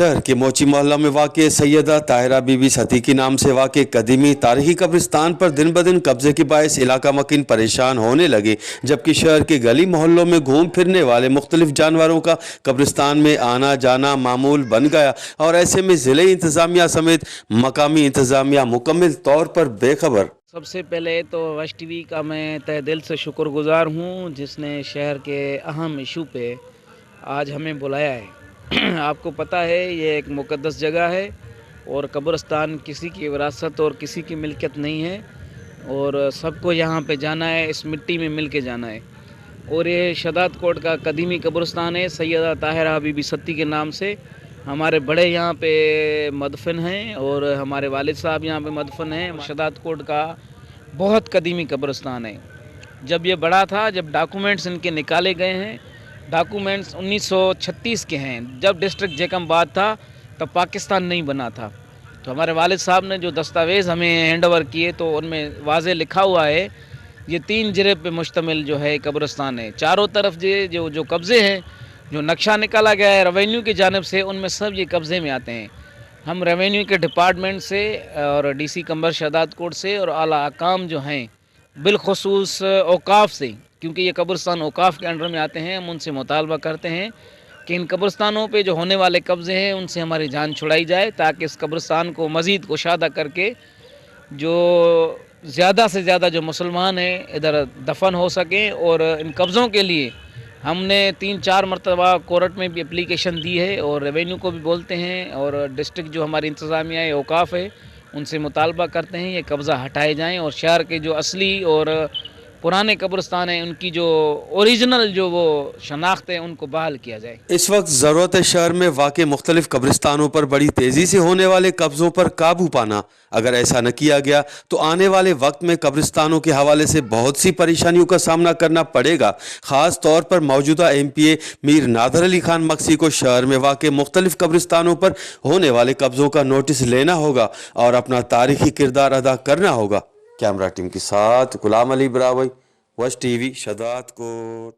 शहर के मोची मोहल्ला में वाक़ सैयदा ताहिरा बीबी सती के नाम से वाक़ कदीमी तारीखी कब्रिस्तान पर दिन ब दिन कब्जे के बायस इलाका मकीन परेशान होने लगे, जबकि शहर के गली मोहल्लों में घूम फिरने वाले मुख्तलिफ जानवरों का कब्रिस्तान में आना जाना मामूल बन गया। और ऐसे में ज़िले इंतज़ामिया समेत मकामी इंतज़ामिया मुकम्मल तौर पर बेखबर। सबसे पहले तो वश टीवी का मैं तहे दिल से शुक्रगुजार हूँ जिसने शहर के अहम इशू पे आज हमें बुलाया है। आपको पता है ये एक मुक़द्दस जगह है और कब्रिस्तान किसी की विरासत और किसी की मिल्कियत नहीं है और सबको यहाँ पे जाना है, इस मिट्टी में मिल के जाना है। और ये शदात कोट का कदीमी कब्रिस्तान है, सैयदा ताहिरा बीबी सती के नाम से। हमारे बड़े यहाँ पे मदफन हैं और हमारे वालिद साहब यहाँ पे मदफन हैं। शदात कोट का बहुत कदीमी कब्रिस्तान है। जब ये बड़ा था, जब डॉक्यूमेंट्स इनके निकाले गए हैं, डॉक्यूमेंट्स 1936 के हैं। जब डिस्ट्रिक्ट जैकम्बाद था तब पाकिस्तान नहीं बना था। तो हमारे वालिद साहब ने जो दस्तावेज़ हमें हैंड ओवर किए तो उनमें वाज़े लिखा हुआ है ये 3 जिरे पे मुश्तमिल जो है कब्रिस्तान है। चारों तरफ जो कब्ज़े हैं, जो नक्शा निकाला गया है रेवेन्यू की जानिब से, उनमें सब ये कब्ज़े में आते हैं। हम रेवेन्यू के डिपार्टमेंट से और DC कंबर शदात कोट से और आला अकाम जो हैं बिलखुसूस औकाफ से, क्योंकि ये कब्रिस्तान औकाफ के अंडर में आते हैं, हम उनसे मुतालबा करते हैं कि इन कब्रिस्तानों पे जो होने वाले कब्ज़े हैं उनसे हमारी जान छुड़ाई जाए, ताकि इस कब्रिस्तान को मज़ीद कुशादा करके जो ज़्यादा से ज़्यादा जो मुसलमान हैं इधर दफन हो सकें। और इन कब्ज़ों के लिए हमने 3-4 मरतबा कोर्ट में भी एप्लीकेशन दी है और रेवेन्यू को भी बोलते हैं और डिस्ट्रिक्ट जो हमारी इंतज़ामिया है औकाफ है उनसे मुतालबा करते हैं ये कब्ज़ा हटाए जाएँ और शहर के जो असली और पुराने कब्रिस्तान हैं उनकी जो ओरिजिनल जो वो शनाख्त है उनको बहाल किया जाए। इस वक्त ज़रूरत है शहर में वाक़े मुख्तलिफ कब्रिस्तानों पर बड़ी तेज़ी से होने वाले कब्ज़ों पर काबू पाना। अगर ऐसा न किया गया तो आने वाले वक्त में कब्रिस्तानों के हवाले से बहुत सी परेशानियों का सामना करना पड़ेगा। ख़ास तौर पर मौजूदा MPA मीर नादर अली खान मक्सी को शहर में वाक़े मुख्तलिफ कब्रिस्तानों पर होने वाले कब्ज़ों का नोटिस लेना होगा और अपना तारीखी किरदार अदा करना होगा। कैमरा टीम के साथ गुलाम अली बरावई, वश TV, शदात कोट।